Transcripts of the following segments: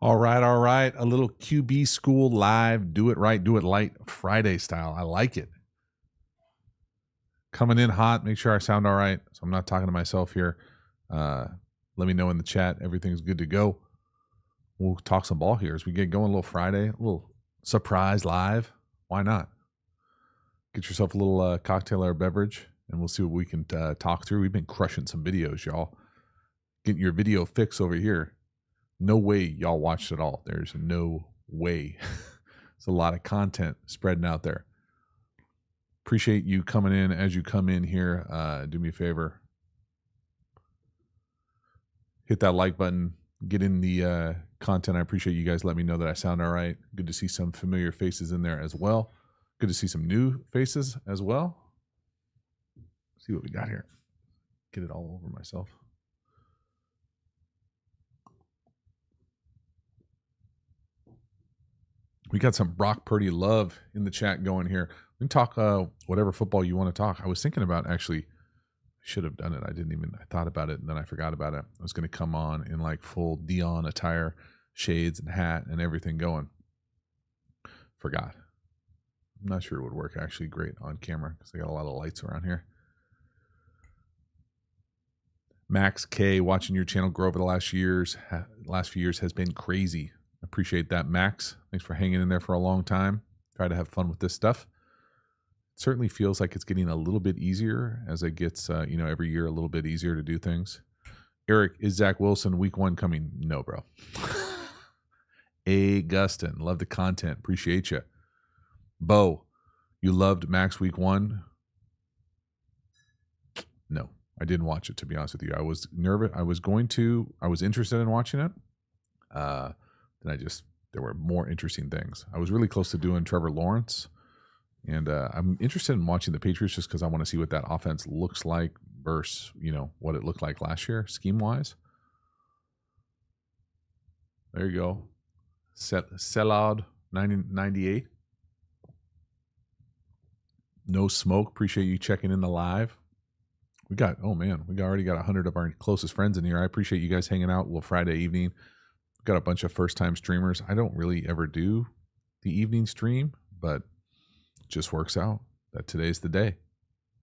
All right, all right. A little QB school live, do it right, do it light Friday style. I like it. Coming in hot, make sure I sound all right. So I'm not talking to myself here. Let me know in the chat. Everything's good to go. We'll talk some ball here as we get going. A little Friday, a little surprise live. Why not? Get yourself a little cocktail or beverage, and we'll see what we can talk through. We've been crushing some videos, y'all. Getting your video fix over here. No way y'all watched it all. There's no way. It's a lot of content spreading out there. Appreciate you coming in as you come in here. Do me a favor. Hit that like button. Get in the content. I appreciate you guys letting me know that I sound all right. Good to see some familiar faces in there as well. Good to see some new faces as well. Let's see what we got here. Get it all over myself. We got some Brock Purdy love in the chat going here. We can talk whatever football you want to talk. I was thinking about actually, I should have done it. I thought about it and then I forgot about it. I was going to come on in like full Dion attire, shades and hat and everything going. Forgot. I'm not sure it would work actually great on camera because I got a lot of lights around here. Max K, watching your channel grow over the last few years has been crazy. Appreciate that, Max. Thanks for hanging in there for a long time. Try to have fun with this stuff. It certainly feels like it's getting a little bit easier as it gets, every year a little bit easier to do things. Eric, is Zach Wilson week 1 coming? No, bro. Gustin, love the content. Appreciate you. Bo, you loved Max week 1? No, I didn't watch it, to be honest with you. I was nervous. I was interested in watching it. There were more interesting things. I was really close to doing Trevor Lawrence, and I'm interested in watching the Patriots just because I want to see what that offense looks like versus, what it looked like last year, scheme-wise. There you go. Sellout 98. No smoke. Appreciate you checking in the live. We already got 100 of our closest friends in here. I appreciate you guys hanging out a little Friday evening. Got a bunch of first-time streamers. I don't really ever do the evening stream, but it just works out that today's the day,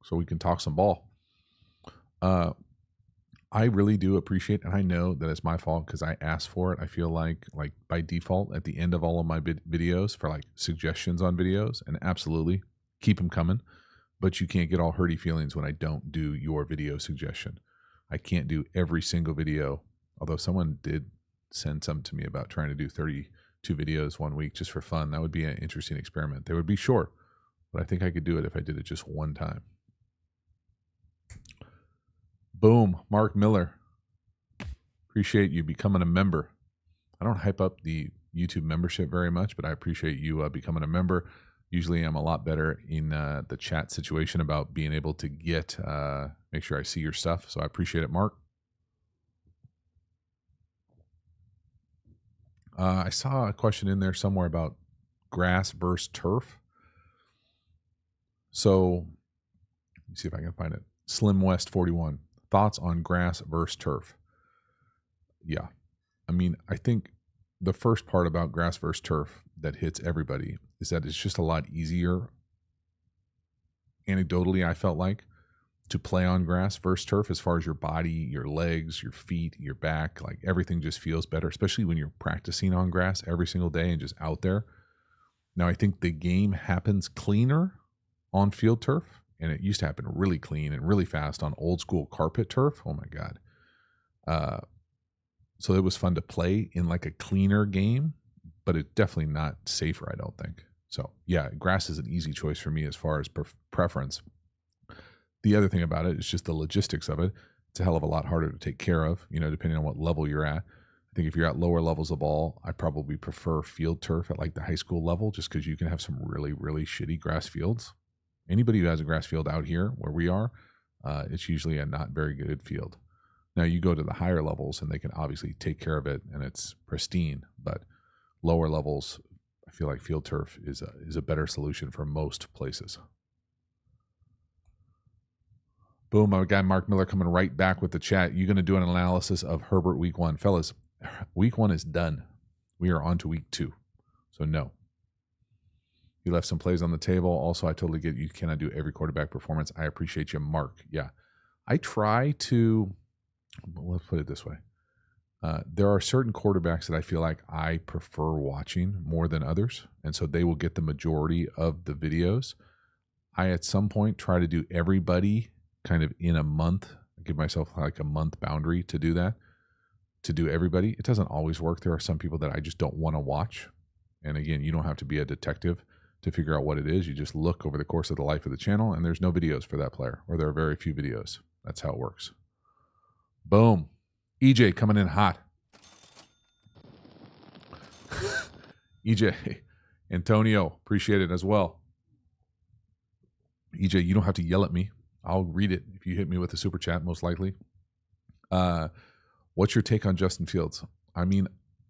so we can talk some ball. I really do appreciate, and I know that it's my fault because I asked for it. I feel like by default at the end of all of my videos for like suggestions on videos, and absolutely keep them coming, but you can't get all hurty feelings when I don't do your video suggestion. I can't do every single video, although someone did send some to me about trying to do 32 videos 1 week just for fun. That would be an interesting experiment. They would be short, but I think I could do it if I did it just one time. Boom, Mark Miller. Appreciate you becoming a member. I don't hype up the YouTube membership very much, but I appreciate you becoming a member. Usually I'm a lot better in the chat situation about being able to make sure I see your stuff. So I appreciate it, Mark. I saw a question in there somewhere about grass versus turf. So let me see if I can find it. Slim West 41. Thoughts on grass versus turf? Yeah. I think the first part about grass versus turf that hits everybody is that it's just a lot easier. Anecdotally, I felt like to play on grass versus turf as far as your body, your legs, your feet, your back, like everything just feels better, especially when you're practicing on grass every single day and just out there. Now, I think the game happens cleaner on field turf, and it used to happen really clean and really fast on old school carpet turf. Oh my God. So it was fun to play in like a cleaner game, but it's definitely not safer, I don't think. So yeah, grass is an easy choice for me as far as preference. The other thing about it is just the logistics of it. It's a hell of a lot harder to take care of, depending on what level you're at. I think if you're at lower levels of ball, I probably prefer field turf at like the high school level, just because you can have some really, really shitty grass fields. Anybody who has a grass field out here where we are, it's usually a not very good field. Now you go to the higher levels and they can obviously take care of it and it's pristine, but lower levels, I feel like field turf is a better solution for most places. Boom, my guy Mark Miller coming right back with the chat. You going to do an analysis of Herbert week 1? Fellas, week 1 is done. We are on to week 2. So no. You left some plays on the table. Also, I totally get you cannot do every quarterback performance. I appreciate you, Mark. Yeah. I try to, let's put it this way. There are certain quarterbacks that I feel like I prefer watching more than others. And so they will get the majority of the videos. I, at some point, try to do everybody kind of in a month. I give myself like a month boundary to do that, to do everybody. It doesn't always work. There are some people that I just don't want to watch. And again, you don't have to be a detective to figure out what it is. You just look over the course of the life of the channel and there's no videos for that player, or there are very few videos. That's how it works. Boom. EJ coming in hot. EJ, Antonio, appreciate it as well. EJ, you don't have to yell at me. I'll read it if you hit me with a super chat, most likely. What's your take on Justin Fields? I mean,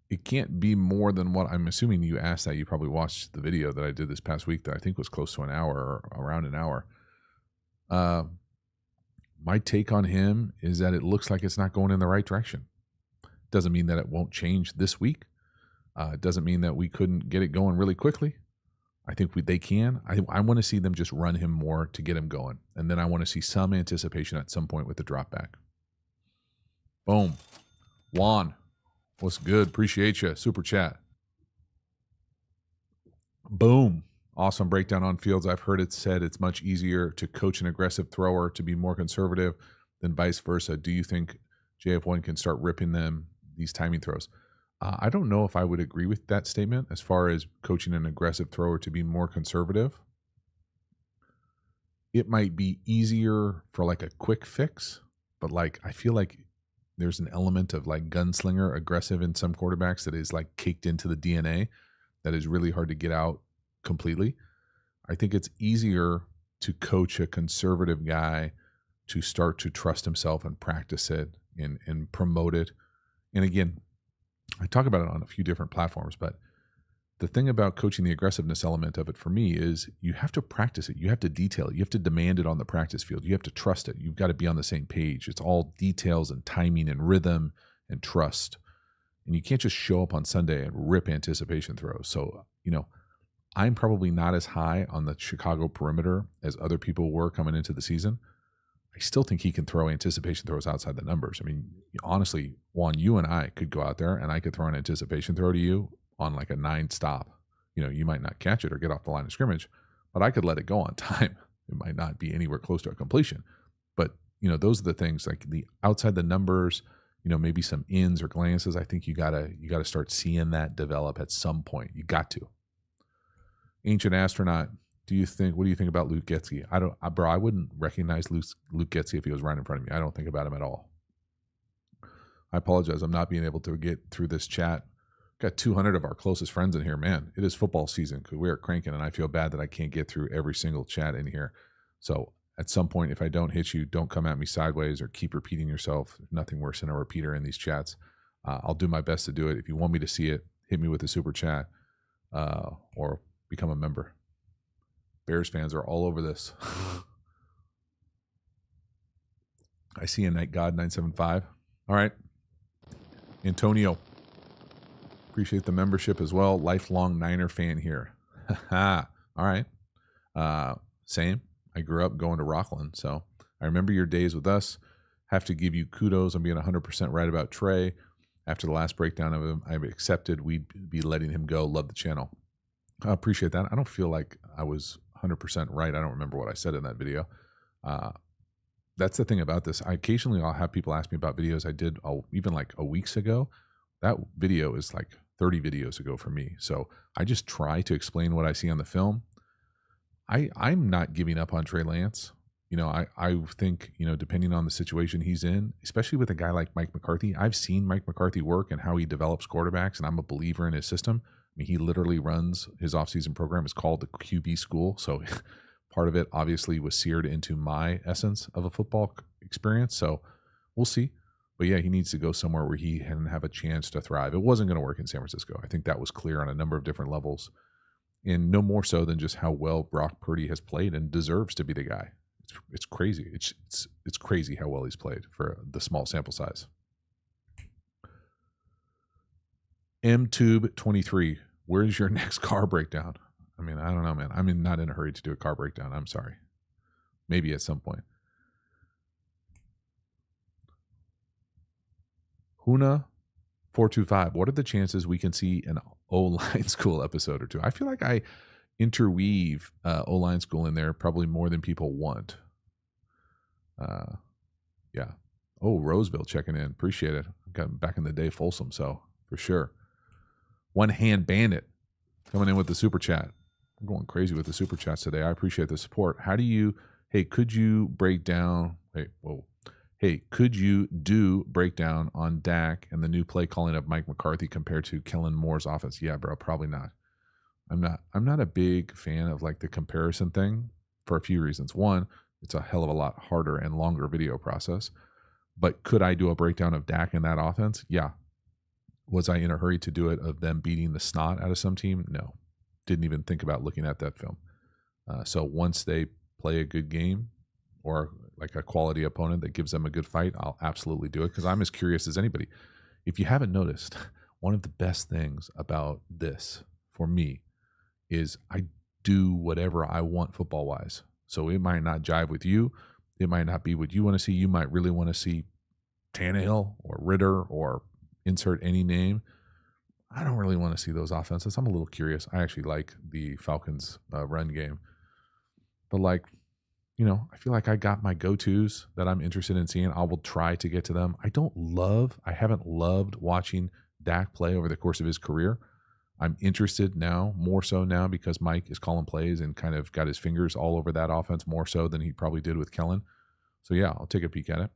it can't be more than what I'm assuming you asked that. You probably watched the video that I did this past week that I think was close to an hour or around an hour. My take on him is that it looks like it's not going in the right direction. Doesn't mean that it won't change this week. It doesn't mean that we couldn't get it going really quickly. I think they can. I want to see them just run him more to get him going. And then I want to see some anticipation at some point with the drop back. Boom. Juan, what's good? Appreciate you. Super chat. Boom. Awesome breakdown on Fields. I've heard it said it's much easier to coach an aggressive thrower to be more conservative than vice versa. Do you think JF1 can start ripping them these timing throws? I don't know if I would agree with that statement as far as coaching an aggressive thrower to be more conservative. It might be easier for like a quick fix, but like I feel like there's an element of like gunslinger aggressive in some quarterbacks that is like caked into the DNA that is really hard to get out completely. I think it's easier to coach a conservative guy to start to trust himself and practice it and promote it. And again, I talk about it on a few different platforms, but the thing about coaching the aggressiveness element of it for me is you have to practice it. You have to detail it. You have to demand it on the practice field. You have to trust it. You've got to be on the same page. It's all details and timing and rhythm and trust. And you can't just show up on Sunday and rip anticipation throws. So, I'm probably not as high on the Chicago perimeter as other people were coming into the season. I still think he can throw anticipation throws outside the numbers. I mean, honestly, Juan, you and I could go out there and I could throw an anticipation throw to you on like a 9-stop. You might not catch it or get off the line of scrimmage, but I could let it go on time. It might not be anywhere close to a completion. But, those are the things like the outside the numbers, maybe some ins or glances. I think you gotta start seeing that develop at some point. You got to. Ancient Astronaut, what do you think about Luke Getsy? I wouldn't recognize Luke Getsy if he was right in front of me. I don't think about him at all. I apologize. I'm not being able to get through this chat. Got 200 of our closest friends in here. Man, it is football season because we are cranking, and I feel bad that I can't get through every single chat in here. So at some point, if I don't hit you, don't come at me sideways or keep repeating yourself. There's nothing worse than a repeater in these chats. I'll do my best to do it. If you want me to see it, hit me with a super chat or become a member. Bears fans are all over this. I see a Night God 975. All right. Antonio. Appreciate the membership as well. Lifelong Niner fan here. All right. Same. I grew up going to Rockland, so I remember your days with us. Have to give you kudos on being 100% right about Trey. After the last breakdown of him, I've accepted we'd be letting him go. Love the channel. I appreciate that. I don't feel like I was 100% right. I don't remember what I said in that video. That's the thing about this. Occasionally I'll have people ask me about videos I did even like a weeks ago. That video is like 30 videos ago for me. So I just try to explain what I see on the film. I'm not giving up on Trey Lance. I think, depending on the situation he's in, especially with a guy like Mike McCarthy, I've seen Mike McCarthy work and how he develops quarterbacks, and I'm a believer in his system. I mean, he literally runs his offseason program is called the QB school. So part of it obviously was seared into my essence of a football experience. So we'll see. But yeah, he needs to go somewhere where he can have a chance to thrive. It wasn't going to work in San Francisco. I think that was clear on a number of different levels. And no more so than just how well Brock Purdy has played and deserves to be the guy. It's crazy. It's crazy how well he's played for the small sample size. MTube23, where's your next car breakdown? I mean, I don't know, man. I'm not in a hurry to do a car breakdown. I'm sorry. Maybe at some point. Huna425, what are the chances we can see an O-line school episode or two? I feel like I interweave O-line school in there probably more than people want. Yeah. Oh, Roseville checking in. Appreciate it. Got back in the day Folsom, so for sure. One Hand Bandit coming in with the super chat. I'm going crazy with the super chats today. I appreciate the support. How do you, could you break down, could you do breakdown on Dak and the new play calling of Mike McCarthy compared to Kellen Moore's offense? Yeah, bro, probably not. I'm not a big fan of like the comparison thing for a few reasons. One, it's a hell of a lot harder and longer video process. But could I do a breakdown of Dak and that offense? Yeah. Was I in a hurry to do it of them beating the snot out of some team? No. Didn't even think about looking at that film. So once they play a good game or like a quality opponent that gives them a good fight, I'll absolutely do it because I'm as curious as anybody. If you haven't noticed, one of the best things about this for me is I do whatever I want football-wise. So it might not jive with you. It might not be what you want to see. You might really want to see Tannehill or Ritter or insert any name. I don't really want to see those offenses. I'm a little curious. I actually like the Falcons run game. But like, I feel like I got my go-tos that I'm interested in seeing. I will try to get to them. I haven't loved watching Dak play over the course of his career. I'm interested now, more so now, because Mike is calling plays and kind of got his fingers all over that offense more so than he probably did with Kellen. So yeah, I'll take a peek at it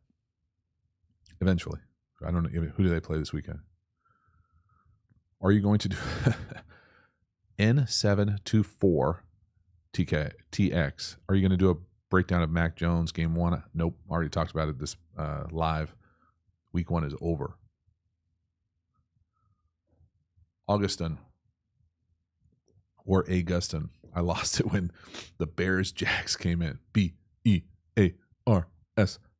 eventually. I don't know. Who do they play this weekend? Are you going to do N724 TX? Are you going to do a breakdown of Mac Jones game 1? Nope. Already talked about it this live. Week 1 is over. Augustin or Augustin. I lost it when the Bears Jacks came in. B-E-A-R-S.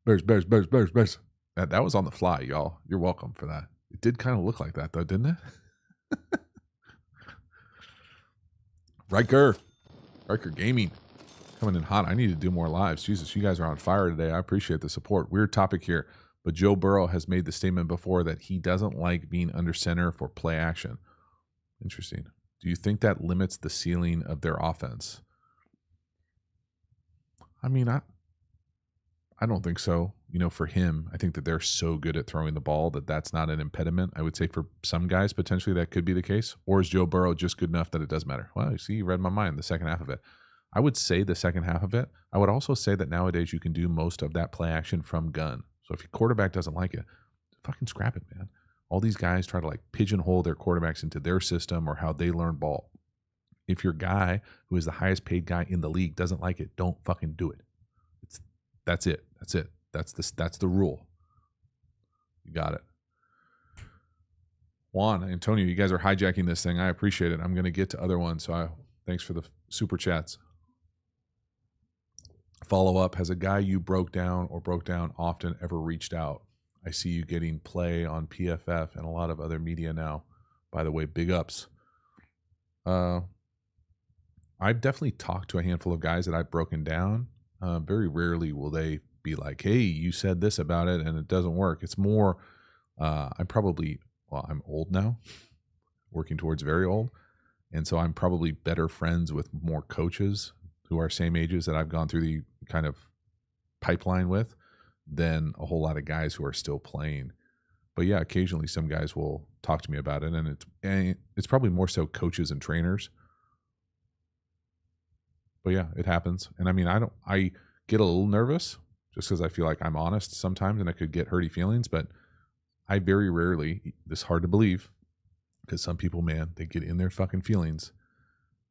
Bears. That was on the fly, y'all. You're welcome for that. It did kind of look like that, though, didn't it? Riker Gaming coming in hot. I need to do more lives. Jesus, you guys are on fire today. I appreciate the support. Weird topic here, but Joe Burrow has made the statement before that he doesn't like being under center for play action. Interesting. Do you think that limits the ceiling of their offense? I mean, I don't think so. For him, I think that they're so good at throwing the ball that that's not an impediment. I would say for some guys, potentially that could be the case. Or is Joe Burrow just good enough that it does matter? Well, you see, you read my mind, the second half of it. I would say the second half of it. I would also say that nowadays you can do most of that play action from gun. So if your quarterback doesn't like it, fucking scrap it, man. All these guys try to like pigeonhole their quarterbacks into their system or how they learn ball. If your guy who is the highest paid guy in the league doesn't like it, don't fucking do it. That's it. That's the rule. You got it. Juan, Antonio, you guys are hijacking this thing. I appreciate it. I'm going to get to other ones. So thanks for the super chats. Follow up. Has a guy you broke down often ever reached out? I see you getting play on PFF and a lot of other media now. By the way, big ups. I've definitely talked to a handful of guys that I've broken down. Very rarely will they be like, hey, you said this about it and it doesn't work. It's more, I'm old now, working towards very old. And so I'm probably better friends with more coaches who are same ages that I've gone through the kind of pipeline with than a whole lot of guys who are still playing. But yeah, occasionally some guys will talk to me about it, and it's probably more so coaches and trainers. But yeah, it happens. And I mean, I get a little nervous just because I feel like I'm honest sometimes and I could get hurty feelings, but I very rarely, this is hard to believe because some people, man, they get in their fucking feelings.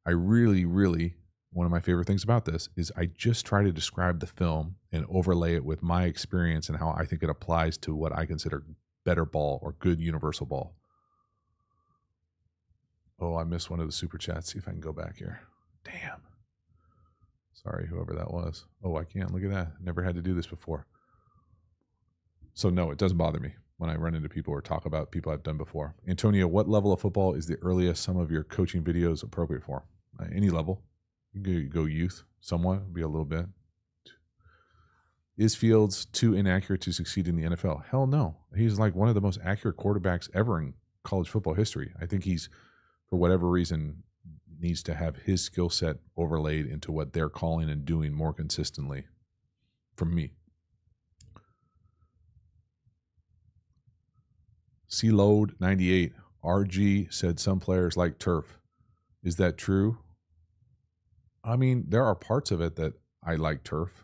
I really, one of my favorite things about this is I just try to describe the film and overlay it with my experience and how I think it applies to what I consider better ball or good universal ball. Oh, I missed one of the super chats. See if I can go back here. Damn. Sorry, whoever that was. Oh, I can't. Look at that. Never had to do this before. So no, it doesn't bother me. when I run into people or talk about people I've done before. Antonio, what level of football is the earliest some of your coaching videos appropriate for? Any level. You go youth, somewhat, be a little bit. Is Fields too inaccurate to succeed in the NFL? Hell no. He's like one of the most accurate quarterbacks ever in college football history. I think he's, for whatever reason, needs to have his skill set overlaid into what they're calling and doing more consistently. From me. C-Load 98. RG said some players like turf. Is that true? I mean, there are parts of it that I like turf.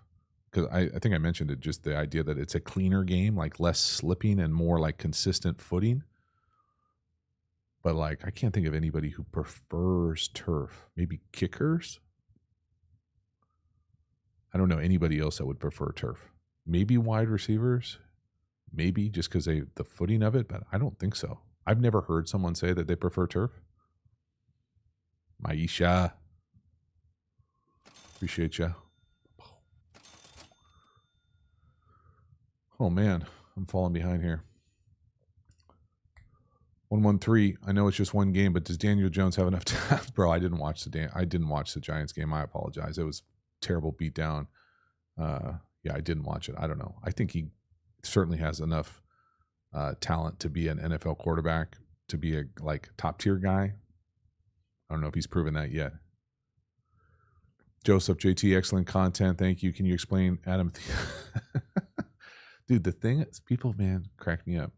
Because I think I mentioned it, just the idea that it's a cleaner game, like less slipping and more like consistent footing. But like, I can't think of anybody who prefers turf. Maybe kickers? I don't know anybody else that would prefer turf. Maybe wide receivers? Maybe just because the footing of it, but I don't think so. I've never heard someone say that they prefer turf. Maisha. Appreciate you. Oh man, I'm falling behind here. 113. I know it's just one game, but does Daniel Jones have enough time? Bro, I didn't watch the Giants game. I apologize. It was a terrible beatdown. Yeah, I didn't watch it. I don't know. I think he certainly has enough talent to be an NFL quarterback, to be a like top tier guy. I don't know if he's proven that yet. Joseph JT, excellent content. Thank you. Can you explain Adam? Dude, the thing is, people, man, crack me up.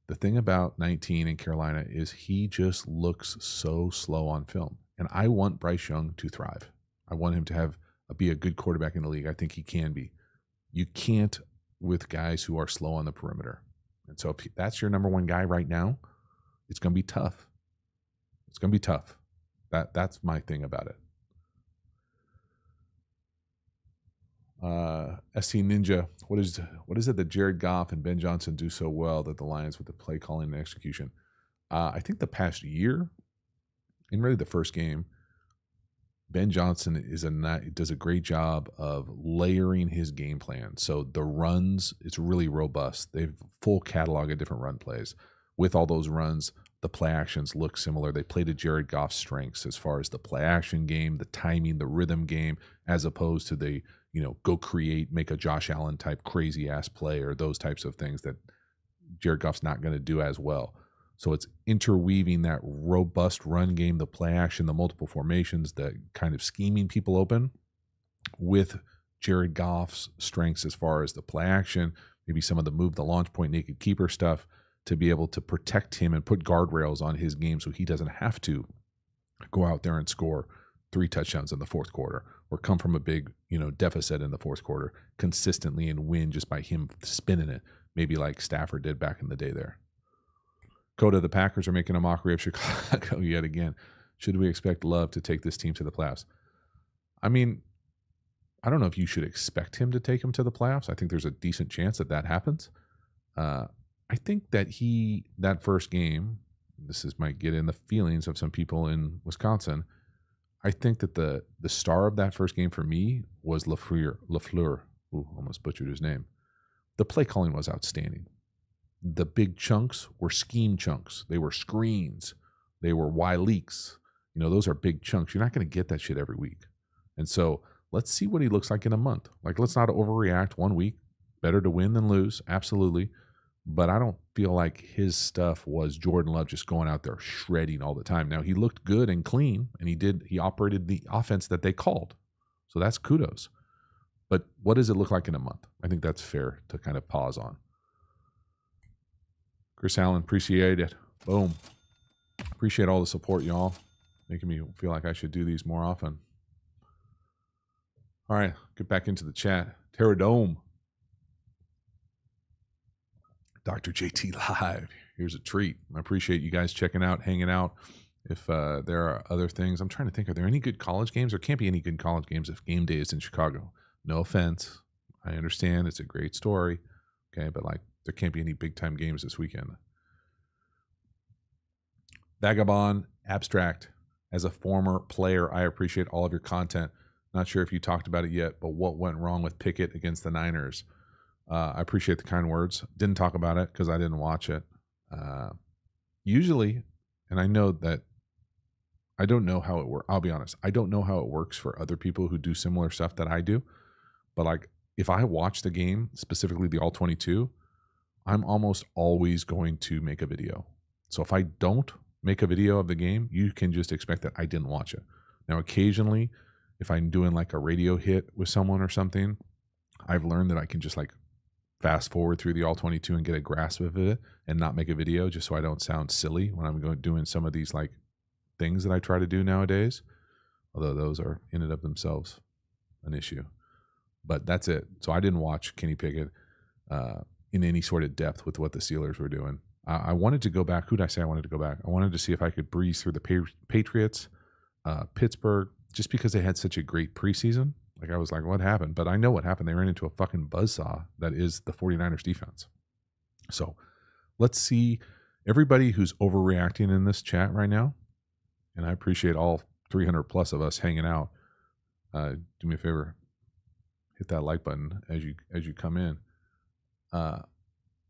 The thing about 19 in Carolina is he just looks so slow on film. And I want Bryce Young to thrive. I want him to be a good quarterback in the league. I think he can be. You can't with guys who are slow on the perimeter. And so if that's your number one guy right now, it's going to be tough. It's going to be tough. That's my thing about it. SC Ninja, what is it that Jared Goff and Ben Johnson do so well that the Lions with the play calling and execution? I think the past year, and really the first game, Ben Johnson does a great job of layering his game plan. So the runs, it's really robust. They have a full catalog of different run plays. With all those runs, the play actions look similar. They play to Jared Goff's strengths as far as the play action game, the timing, the rhythm game, as opposed to the, go create, make a Josh Allen type crazy ass play or those types of things that Jared Goff's not going to do as well. So it's interweaving that robust run game, the play action, the multiple formations, the kind of scheming people open with Jared Goff's strengths as far as the play action, maybe some of the move, the launch point, naked keeper stuff to be able to protect him and put guardrails on his game so he doesn't have to go out there and score 3 touchdowns in the fourth quarter or come from a big, deficit in the fourth quarter consistently and win just by him spinning it, maybe like Stafford did back in the day there. Coda, the Packers are making a mockery of Chicago yet again. Should we expect Love to take this team to the playoffs? I mean, I don't know if you should expect him to take him to the playoffs. I think there's a decent chance that happens. I think that that first game, might get in the feelings of some people in Wisconsin. I think that the star of that first game for me was LaFleur. Ooh, almost butchered his name. The play calling was outstanding. The big chunks were scheme chunks. They were screens. They were Y leaks. Those are big chunks. You're not going to get that shit every week. And so let's see what he looks like in a month. Like, let's not overreact 1 week. Better to win than lose. Absolutely. But I don't feel like his stuff was Jordan Love just going out there shredding all the time. Now, he looked good and clean, and he operated the offense that they called. So that's kudos. But what does it look like in a month? I think that's fair to kind of pause on. Chris Allen, appreciate it. Boom. Appreciate all the support, y'all. Making me feel like I should do these more often. All right, get back into the chat. Terradome. Dr. JT Live. Here's a treat. I appreciate you guys checking out, hanging out. If there are other things, I'm trying to think, are there any good college games? There can't be any good college games if game day is in Chicago. No offense. I understand. It's a great story. Okay, but there can't be any big-time games this weekend. Vagabond Abstract. As a former player, I appreciate all of your content. Not sure if you talked about it yet, but what went wrong with Pickett against the Niners? I appreciate the kind words. Didn't talk about it because I didn't watch it. Usually, and I know that I don't know how it works. I'll be honest. I don't know how it works for other people who do similar stuff that I do. But like, if I watch the game, specifically the all 22, I'm almost always going to make a video. So if I don't make a video of the game, you can just expect that I didn't watch it. Now, occasionally, if I'm doing like a radio hit with someone or something, I've learned that I can just like fast forward through the all 22 and get a grasp of it and not make a video, just so I don't sound silly when I'm doing some of these like things that I try to do nowadays. Although those are in and of themselves an issue. But that's it. So I didn't watch Kenny Pickett in any sort of depth with what the Steelers were doing. I wanted to go back. Who did I say I wanted to go back? I wanted to see if I could breeze through the Patriots, Pittsburgh, just because they had such a great preseason. Like I was like, what happened? But I know what happened. They ran into a fucking buzzsaw that is the 49ers defense. So let's see everybody who's overreacting in this chat right now. And I appreciate all 300 plus of us hanging out. Do me a favor. Hit that like button as you come in.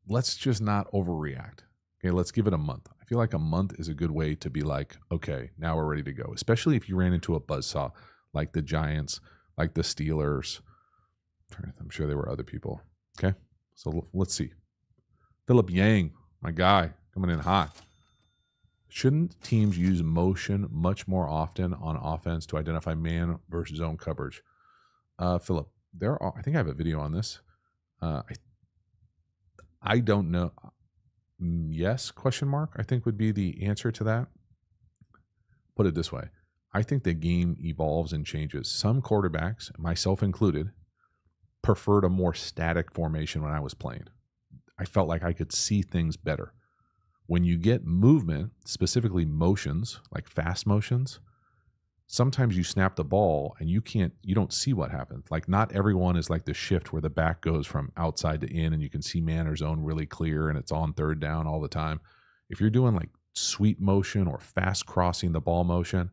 Let's just not overreact. Okay, let's give it a month. I feel like a month is a good way to be like, okay, now we're ready to go. Especially if you ran into a buzzsaw like the Giants, like the Steelers. I'm sure there were other people. Okay, so let's see. Philip Yang, my guy, coming in hot. Shouldn't teams use motion much more often on offense to identify man versus zone coverage? Philip, I think I have a video on this. I don't know. Yes, question mark, I think would be the answer to that. Put it this way. I think the game evolves and changes. Some quarterbacks, myself included, preferred a more static formation when I was playing. I felt like I could see things better. When you get movement, specifically motions, like fast motions, sometimes you snap the ball and you don't see what happened. Like not everyone is like the shift where the back goes from outside to in and you can see man or zone really clear and it's on third down all the time. If you're doing like sweep motion or fast crossing the ball motion,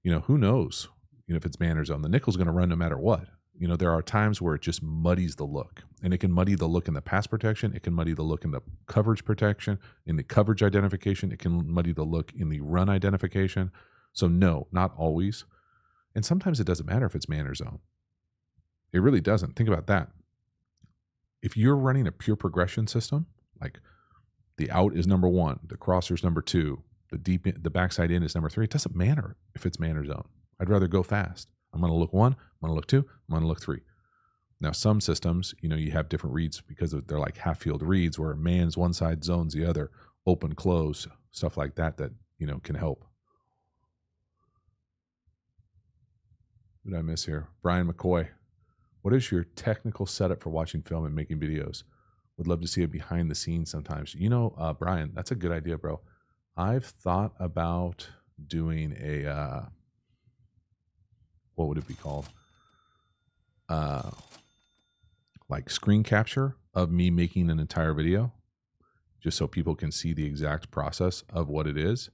who knows, if it's man or zone. The nickel's going to run no matter what. There are times where it just muddies the look, and it can muddy the look in the pass protection. It can muddy the look in the coverage protection, in the coverage identification. It can muddy the look in the run identification. So no, not always. And sometimes it doesn't matter if it's man or zone. It really doesn't. Think about that. If you're running a pure progression system, like the out is number 1, the crosser is number 2, the backside in is number 3, it doesn't matter if it's man or zone. I'd rather go fast. I'm going to look 1, I'm going to look 2, I'm going to look 3. Now, some systems, you have different reads because they're like half field reads where man's one side, zone's the other, open, close, stuff like that can help. What did I miss here? Brian McCoy. What is your technical setup for watching film and making videos? Would love to see it behind the scenes sometimes. Brian, that's a good idea, bro. I've thought about doing a, what would it be called? Like screen capture of me making an entire video, just so people can see the exact process of what it is.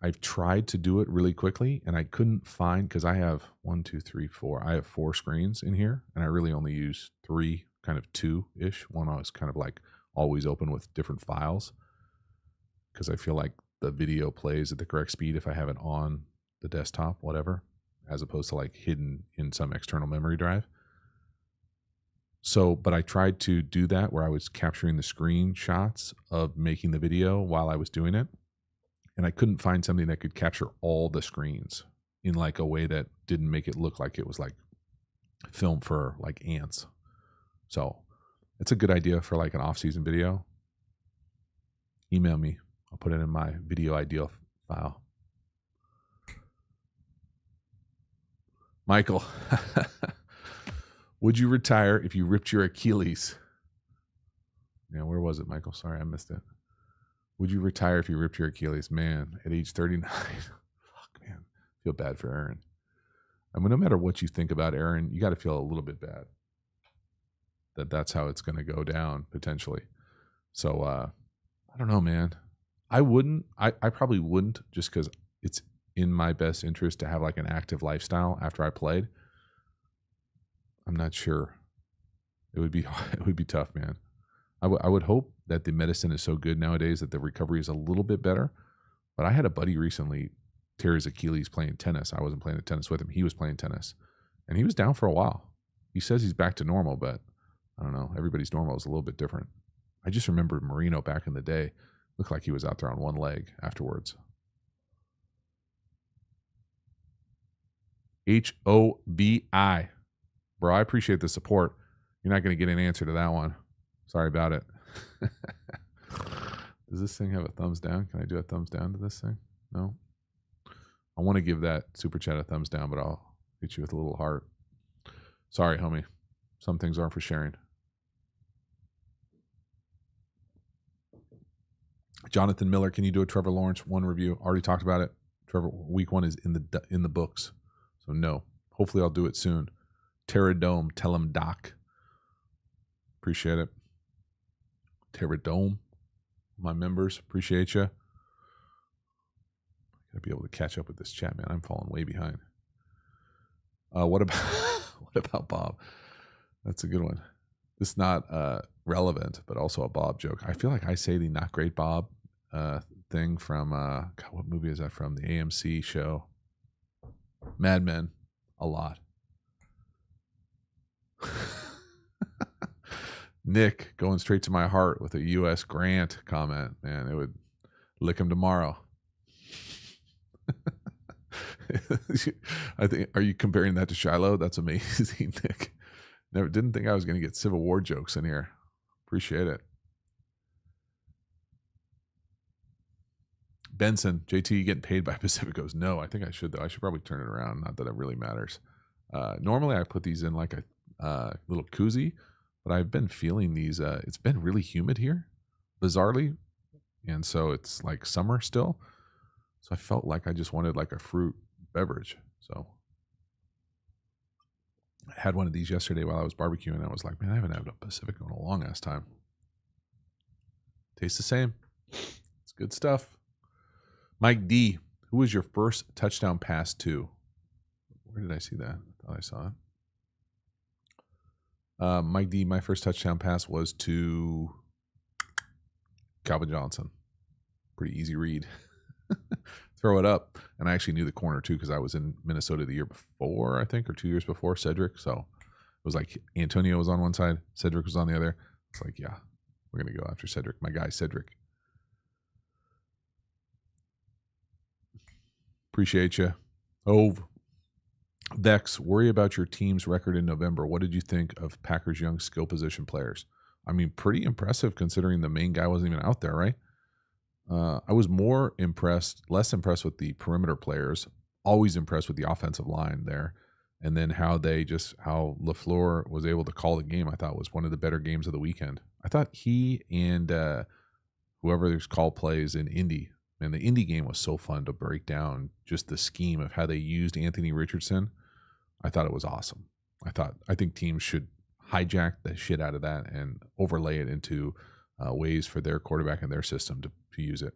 I've tried to do it really quickly and I couldn't find, because I have 1, 2, 3, 4. I have 4 screens in here and I really only use 3, kind of 2-ish. One is kind of like always open with different files because I feel like the video plays at the correct speed if I have it on the desktop, whatever, as opposed to like hidden in some external memory drive. So, but I tried to do that where I was capturing the screenshots of making the video while I was doing it. And I couldn't find something that could capture all the screens in like a way that didn't make it look like it was like film for like ants. So it's a good idea for like an off-season video. Email me. I'll put it in my video ideal file. Michael, would you retire if you ripped your Achilles? Yeah, where was it, Michael? Sorry, I missed it. Would you retire if you ripped your Achilles? Man, at age 39. Fuck, man. Feel bad for Aaron. I mean, no matter what you think about Aaron, you got to feel a little bit bad that's how it's going to go down potentially. So, I don't know, man. I probably wouldn't, just because it's in my best interest to have like an active lifestyle after I played. I'm not sure. It would be it would be tough, man. I would hope that the medicine is so good nowadays that the recovery is a little bit better. But I had a buddy recently tear his Achilles playing tennis. I wasn't playing tennis with him. He was playing tennis, and he was down for a while. He says he's back to normal, but I don't know. Everybody's normal is a little bit different. I just remember Marino back in the day looked like he was out there on one leg afterwards. HOBI. Bro, I appreciate the support. You're not going to get an answer to that one. Sorry about it. Does this thing have a thumbs down? Can I do a thumbs down to this thing? No. I want to give that super chat a thumbs down, but I'll hit you with a little heart. Sorry, homie. Some things aren't for sharing. Jonathan Miller, can you do a Trevor Lawrence 1 review? Already talked about it. Trevor, week 1 is in the books. So no. Hopefully I'll do it soon. Terradome, tell him Doc. Appreciate it. Terradome, my members, appreciate you. Gotta be able to catch up with this chat, man. I'm falling way behind. What about what about Bob? That's a good one. It's not relevant, but also a Bob joke. I feel like I say the not great Bob thing from God, what movie is that from? The AMC show Mad Men a lot. Nick going straight to my heart with a U.S. Grant comment. Man, it would lick him tomorrow. I think. Are you comparing that to Shiloh? That's amazing, Nick. Didn't think I was going to get Civil War jokes in here. Appreciate it. Benson, JT, you getting paid by Pacificos? No, I think I should though. I should probably turn it around. Not that it really matters. Normally I put these in like a little koozie, but I've been feeling these. It's been really humid here, bizarrely, and so it's like summer still. So I felt like I just wanted like a fruit beverage. So I had one of these yesterday while I was barbecuing, and I was like, man, I haven't had a Pacifico in a long ass time. Tastes the same. It's good stuff. Mike D, who was your first touchdown pass to? Where did I see that? I thought I saw it. Mike D, my first touchdown pass was to Calvin Johnson. Pretty easy read. Throw it up. And I actually knew the corner too because I was in Minnesota the year before, I think, or 2 years before, Cedric. So it was like Antonio was on one side, Cedric was on the other. It's like, yeah, we're going to go after Cedric. My guy, Cedric. Appreciate you. Vex, worry about your team's record in November. What did you think of Packers' young skill position players? I mean, pretty impressive considering the main guy wasn't even out there, right? I was less impressed with the perimeter players, always impressed with the offensive line there. And then how LaFleur was able to call the game, I thought was one of the better games of the weekend. I thought he and whoever there's call plays in Indy, and the Indy game was so fun to break down just the scheme of how they used Anthony Richardson. I thought it was awesome. I think teams should hijack the shit out of that and overlay it into ways for their quarterback and their system to use it.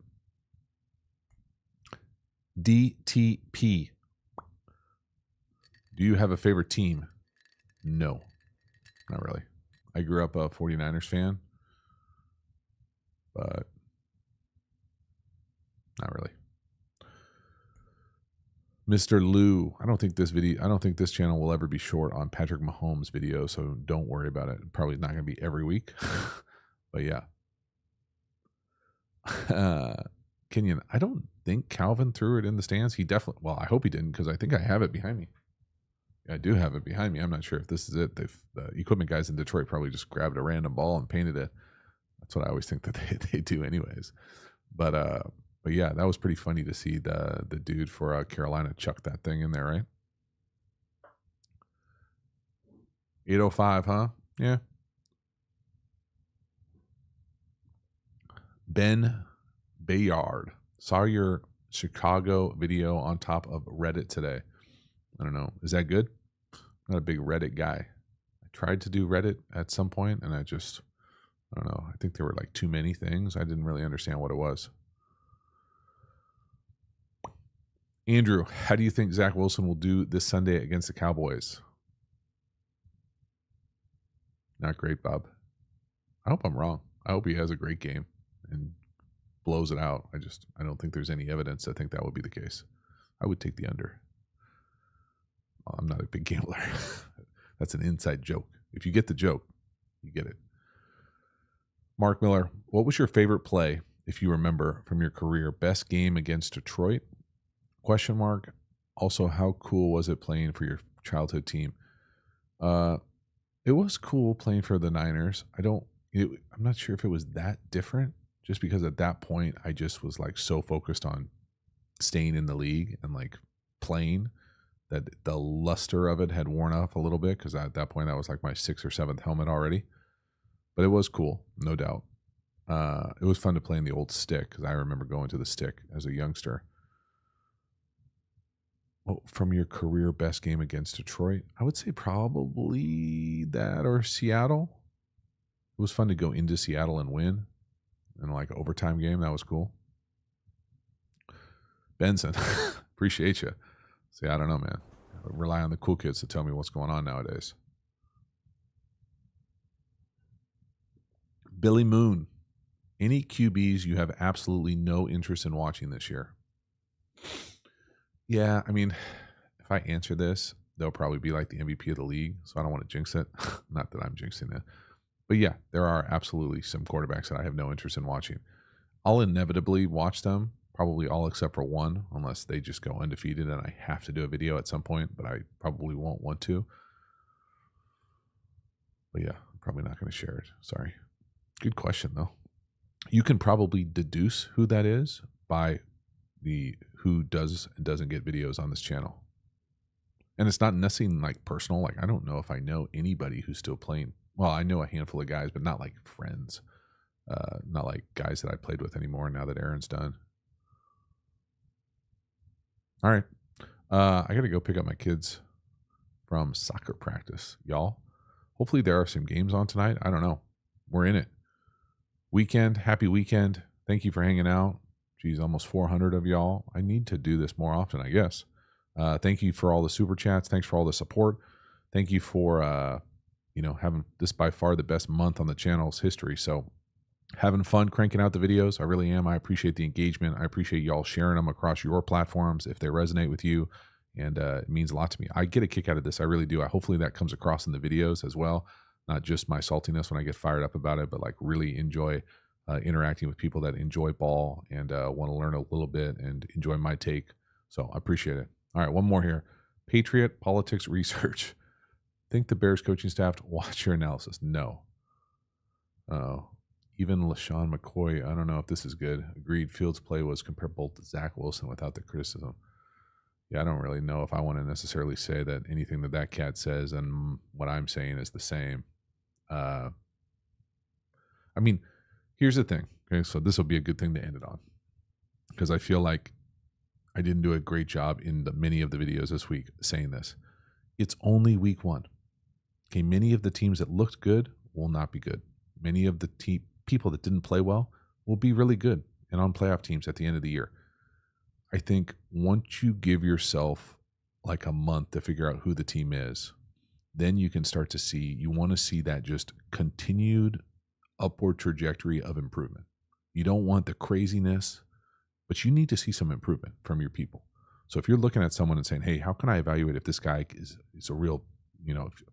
DTP. Do you have a favorite team? No, not really. I grew up a 49ers fan, but not really. Mr. Lou, I don't think this channel will ever be short on Patrick Mahomes' video, so don't worry about it. Probably not going to be every week, but yeah. Kenyon, I don't think Calvin threw it in the stands. He definitely, well, I hope he didn't because I think I have it behind me. I do have it behind me. I'm not sure if this is it. The equipment guys in Detroit probably just grabbed a random ball and painted it. That's what I always think that they do anyways. But yeah, that was pretty funny to see the dude for Carolina chuck that thing in there, right? 805, huh? Yeah. Ben Bayard, saw your Chicago video on top of Reddit today. I don't know. Is that good? I'm not a big Reddit guy. I tried to do Reddit at some point, and I don't know. I think there were like too many things. I didn't really understand what it was. Andrew, how do you think Zach Wilson will do this Sunday against the Cowboys? Not great, Bob. I hope I'm wrong. I hope he has a great game and blows it out. I don't think there's any evidence to think that would be the case. I would take the under. Well, I'm not a big gambler. That's an inside joke. If you get the joke, you get it. Mark Miller, what was your favorite play, if you remember, from your career? Best game against Detroit? Question mark. Also, how cool was it playing for your childhood team? It was cool playing for the Niners. I'm not sure if it was that different, just because at that point I just was like so focused on staying in the league and like playing that the luster of it had worn off a little bit, because at that point that was like my 6th or 7th helmet already. But it was cool, no doubt. It was fun to play in the old stick, because I remember going to the stick as a youngster. Well, from your career best game against Detroit, I would say probably that or Seattle. It was fun to go into Seattle and win in like an overtime game. That was cool. Benson, appreciate you. See, I don't know, man. I rely on the cool kids to tell me what's going on nowadays. Billy Moon, any QBs you have absolutely no interest in watching this year? Yeah, I mean, if I answer this, they'll probably be like the MVP of the league, so I don't want to jinx it. Not that I'm jinxing it. But yeah, there are absolutely some quarterbacks that I have no interest in watching. I'll inevitably watch them, probably all except for one, unless they just go undefeated and I have to do a video at some point, but I probably won't want to. But yeah, I'm probably not going to share it. Sorry. Good question, though. You can probably deduce who that is by who does and doesn't get videos on this channel. And it's not nothing like personal. Like, I don't know if I know anybody who's still playing. Well, I know a handful of guys, but not like friends. Not like guys that I played with anymore now that Aaron's done. All right. I got to go pick up my kids from soccer practice, y'all. Hopefully there are some games on tonight. I don't know. We're in it. Weekend. Happy weekend. Thank you for hanging out. Geez, almost 400 of y'all. I need to do this more often, I guess. Thank you for all the super chats. Thanks for all the support. Thank you for, having this by far the best month on the channel's history. So having fun cranking out the videos. I really am. I appreciate the engagement. I appreciate y'all sharing them across your platforms if they resonate with you. And it means a lot to me. I get a kick out of this. I really do. Hopefully that comes across in the videos as well. Not just my saltiness when I get fired up about it, but like really enjoy interacting with people that enjoy ball and want to learn a little bit and enjoy my take. So I appreciate it. All right, one more here. Patriot Politics Research. Think the Bears coaching staff watch your analysis? No. Even LaShawn McCoy, I don't know if this is good. Agreed, Fields' play was comparable to Zach Wilson without the criticism. Yeah, I don't really know if I want to necessarily say that anything that cat says and what I'm saying is the same. I mean, here's the thing. Okay, so this will be a good thing to end it on, because I feel like I didn't do a great job in many of the videos this week saying this. It's only week 1. Okay, many of the teams that looked good will not be good. Many of the people that didn't play well will be really good and on playoff teams at the end of the year. I think once you give yourself like a month to figure out who the team is, then you can start to see, you want to see that just continued upward trajectory of improvement. You don't want the craziness, but you need to see some improvement from your people. So if you're looking at someone and saying, hey, how can I evaluate if this guy is a real,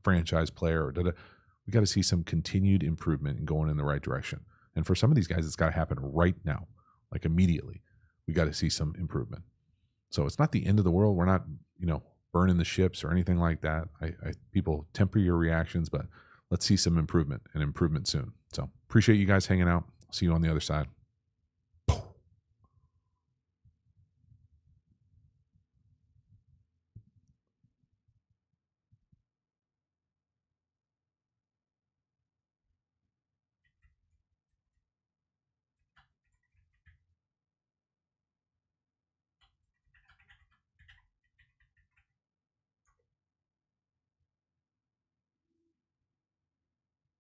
franchise player or we got to see some continued improvement and going in the right direction. And for some of these guys, it's got to happen right now, like immediately. We got to see some improvement. So it's not the end of the world. We're not, burning the ships or anything like that. People temper your reactions, but let's see some improvement and improvement soon. So appreciate you guys hanging out. See you on the other side.